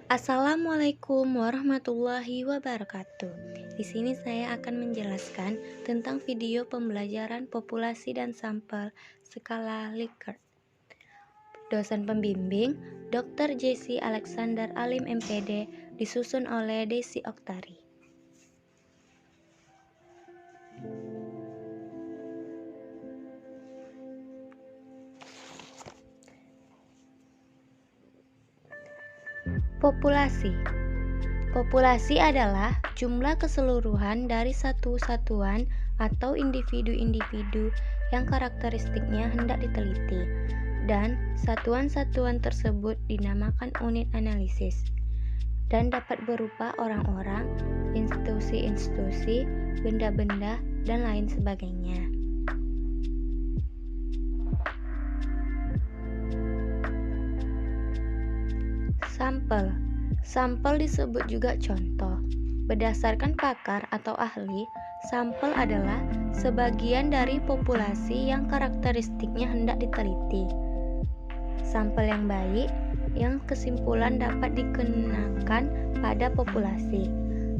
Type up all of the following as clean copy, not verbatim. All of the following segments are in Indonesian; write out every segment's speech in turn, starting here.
Assalamualaikum warahmatullahi wabarakatuh. Di sini saya akan menjelaskan tentang video pembelajaran populasi dan sampel skala Likert. Dosen pembimbing Dr. Jesse Alexander Alim MPD, disusun oleh Desi Oktari. Populasi adalah jumlah keseluruhan dari satu satuan atau individu-individu yang karakteristiknya hendak diteliti, dan satuan-satuan tersebut dinamakan unit analisis, dan dapat berupa orang-orang, institusi-institusi, benda-benda, dan lain sebagainya. Sampel disebut juga contoh. Berdasarkan pakar atau ahli, sampel adalah sebagian dari populasi yang karakteristiknya hendak diteliti. Sampel yang baik, yang kesimpulan dapat dikenakan pada populasi,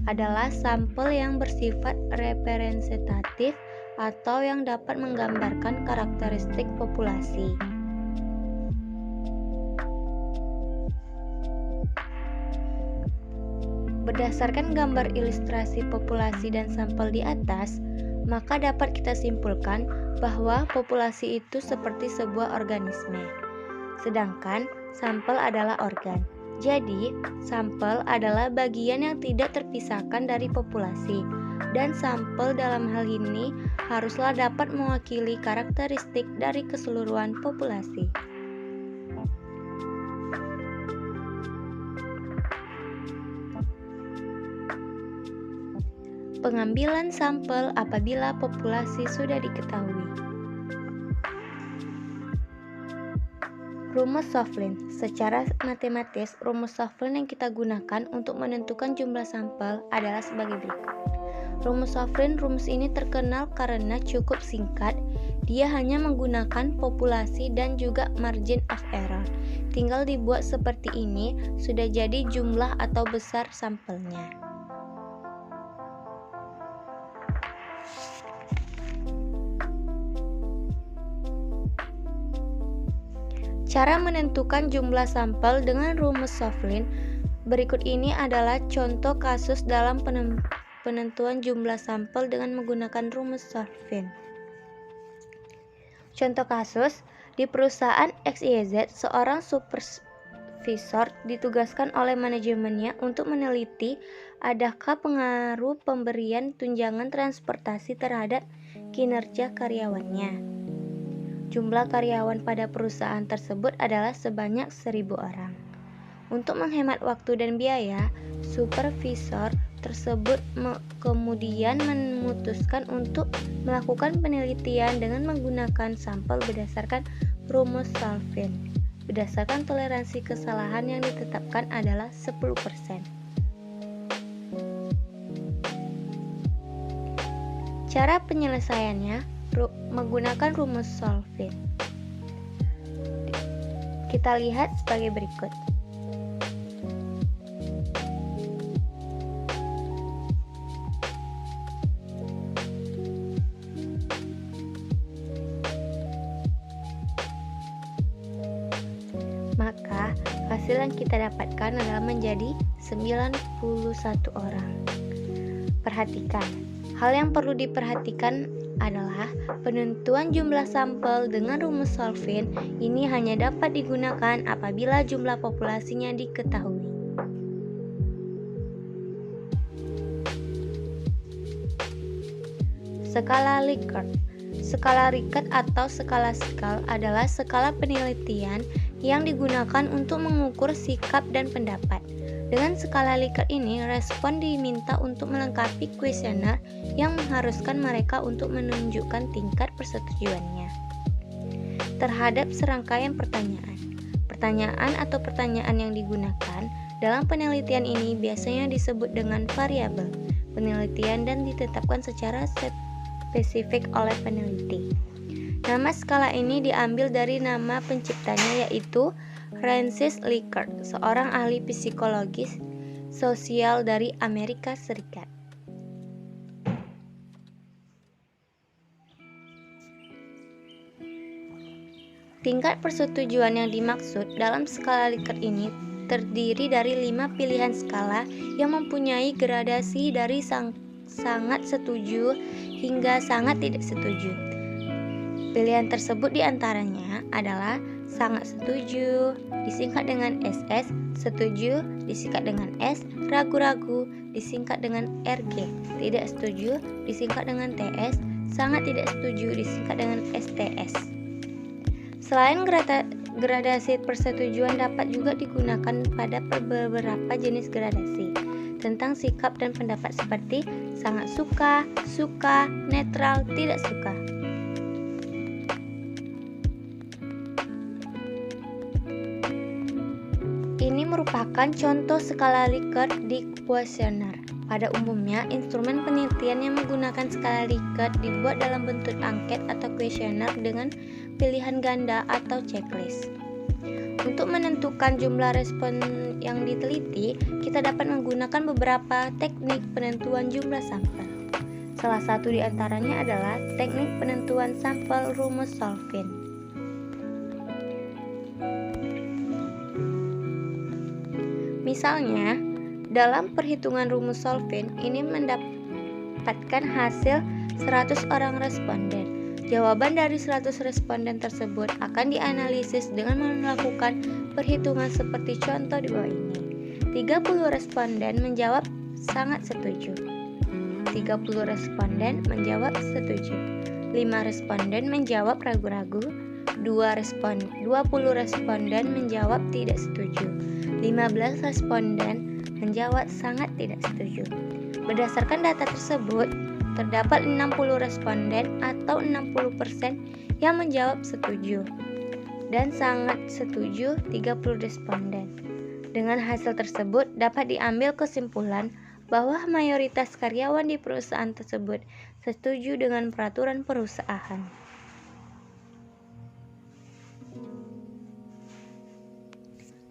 adalah sampel yang bersifat representatif atau yang dapat menggambarkan karakteristik populasi. Berdasarkan gambar ilustrasi populasi dan sampel di atas, maka dapat kita simpulkan bahwa populasi itu seperti sebuah organisme, sedangkan sampel adalah organ. Jadi, sampel adalah bagian yang tidak terpisahkan dari populasi, dan sampel dalam hal ini haruslah dapat mewakili karakteristik dari keseluruhan populasi. Pengambilan sampel apabila populasi sudah diketahui. Rumus Shovlin. Secara matematis, rumus Shovlin yang kita gunakan untuk menentukan jumlah sampel adalah sebagai berikut. Rumus Shovlin, rumus ini terkenal karena cukup singkat. Dia hanya menggunakan populasi dan juga margin of error. Tinggal dibuat seperti ini, sudah jadi jumlah atau besar sampelnya. Cara menentukan jumlah sampel dengan rumus Shovlin berikut ini adalah contoh kasus dalam penentuan jumlah sampel dengan menggunakan rumus Shovlin. Contoh kasus, di perusahaan XYZ, seorang supervisor ditugaskan oleh manajemennya untuk meneliti adakah pengaruh pemberian tunjangan transportasi terhadap kinerja karyawannya. Jumlah karyawan pada perusahaan tersebut adalah sebanyak 1.000 orang. Untuk menghemat waktu dan biaya, supervisor tersebut kemudian memutuskan untuk melakukan penelitian dengan menggunakan sampel berdasarkan rumus Shovlin. Berdasarkan toleransi kesalahan yang ditetapkan adalah 10%. Cara penyelesaiannya menggunakan rumus Shovlin. Kita lihat sebagai berikut. Maka hasil yang kita dapatkan adalah menjadi 91 orang. Perhatikan, hal yang perlu diperhatikan adalah penentuan jumlah sampel dengan rumus Shovlin ini hanya dapat digunakan apabila jumlah populasinya diketahui. Skala Likert. Skala Likert atau skala Skal adalah skala penelitian yang digunakan untuk mengukur sikap dan pendapat. Dengan skala Likert ini, respon diminta untuk melengkapi kuesioner yang mengharuskan mereka untuk menunjukkan tingkat persetujuannya terhadap serangkaian pertanyaan. Pertanyaan atau pertanyaan yang digunakan dalam penelitian ini biasanya disebut dengan variabel penelitian dan ditetapkan secara spesifik oleh peneliti. Nama skala ini diambil dari nama penciptanya, yaitu Francis Likert, seorang ahli psikologi sosial dari Amerika Serikat. Tingkat persetujuan yang dimaksud dalam skala Likert ini terdiri dari 5 pilihan skala yang mempunyai gradasi dari sangat setuju hingga sangat tidak setuju. Pilihan tersebut diantaranya adalah sangat setuju, disingkat dengan SS, setuju, disingkat dengan S, ragu-ragu, disingkat dengan RG, tidak setuju, disingkat dengan TS, sangat tidak setuju, disingkat dengan STS. Selain gradasi persetujuan dapat juga digunakan pada beberapa jenis gradasi tentang sikap dan pendapat seperti sangat suka, suka, netral, tidak suka. Ini merupakan contoh skala Likert di kuesioner. Pada umumnya, instrumen penelitian yang menggunakan skala Likert dibuat dalam bentuk angket atau kuesioner dengan pilihan ganda atau checklist. Untuk menentukan jumlah respon yang diteliti, kita dapat menggunakan beberapa teknik penentuan jumlah sampel. Salah satu di antaranya adalah teknik penentuan sampel rumus Solvin. Misalnya, dalam perhitungan rumus Solvin ini mendapatkan hasil 100 orang responden. Jawaban dari 100 responden tersebut akan dianalisis dengan melakukan perhitungan seperti contoh di bawah ini. 30 responden menjawab sangat setuju. 30 responden menjawab setuju. 5 responden menjawab ragu-ragu. 20 responden menjawab tidak setuju. 15 responden menjawab sangat tidak setuju. Berdasarkan data tersebut, terdapat 60 responden atau 60% yang menjawab setuju dan sangat setuju 30 responden. Dengan hasil tersebut dapat diambil kesimpulan bahwa mayoritas karyawan di perusahaan tersebut setuju dengan peraturan perusahaan.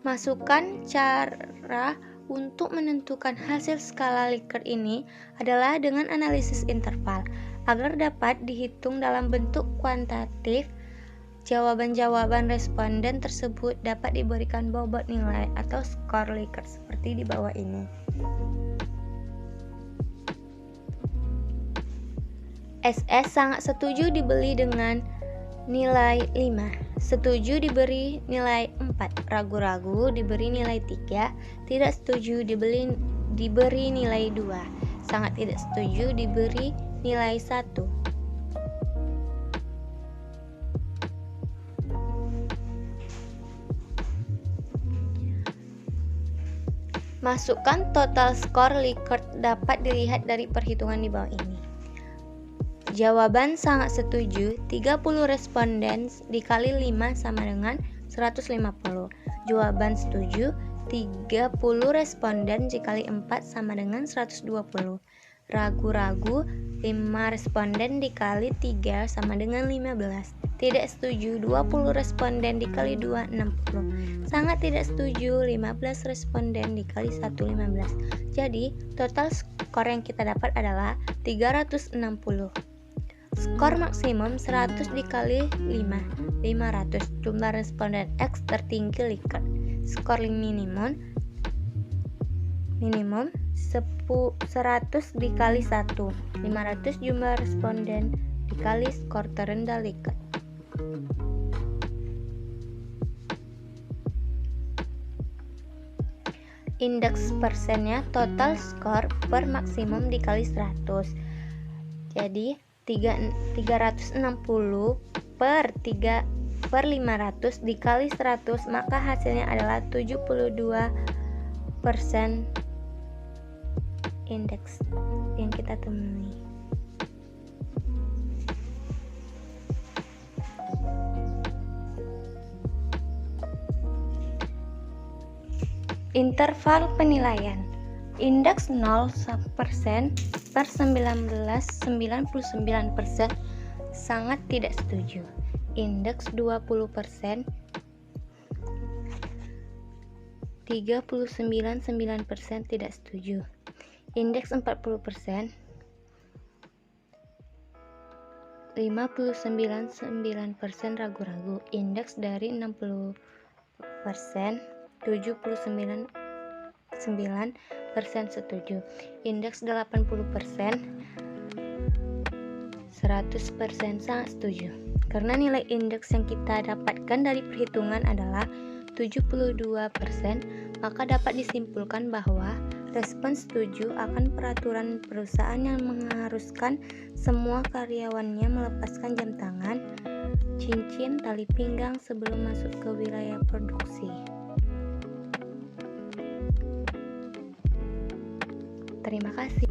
Masukan cara untuk menentukan hasil skala Likert ini adalah dengan analisis interval agar dapat dihitung dalam bentuk kuantitatif. Jawaban-jawaban responden tersebut dapat diberikan bobot nilai atau skor Likert seperti di bawah ini. SS sangat setuju dibeli dengan nilai 5, setuju diberi nilai 4, ragu-ragu diberi nilai 3, tidak setuju diberi nilai 2, sangat tidak setuju diberi nilai 1. Masukkan total skor Likert dapat dilihat dari perhitungan di bawah ini. Jawaban sangat setuju 30 responden dikali 5 sama dengan 150. Jawaban setuju 30 responden dikali 4 sama dengan 120. Ragu-ragu 5 responden dikali 3 sama dengan 15. Tidak setuju 20 responden dikali 2 60. Sangat tidak setuju 15 responden dikali 1 15. Jadi total skor yang kita dapat adalah 360. Skor maksimum 100 dikali 5, 500. Jumlah responden X tertinggi Likert. Skor minimum 100 dikali 1, 500. Jumlah responden dikali skor terendah Likert. Indeks persennya total skor per maksimum dikali 100. Jadi 360 per 500 dikali 100, maka hasilnya adalah 72% indeks yang kita temui. Interval penilaian. Indeks 0% per 99% sangat tidak setuju. Indeks 20% 39,9% tidak setuju. Indeks 40%, 59,9% ragu-ragu. Indeks dari 60%, 79,9% setuju. Indeks 80%, 100% sangat setuju. Karena nilai indeks yang kita dapatkan dari perhitungan adalah 72%, maka dapat disimpulkan bahwa respon setuju akan peraturan perusahaan yang mengharuskan semua karyawannya melepaskan jam tangan, cincin, tali pinggang sebelum masuk ke wilayah produksi. Terima kasih.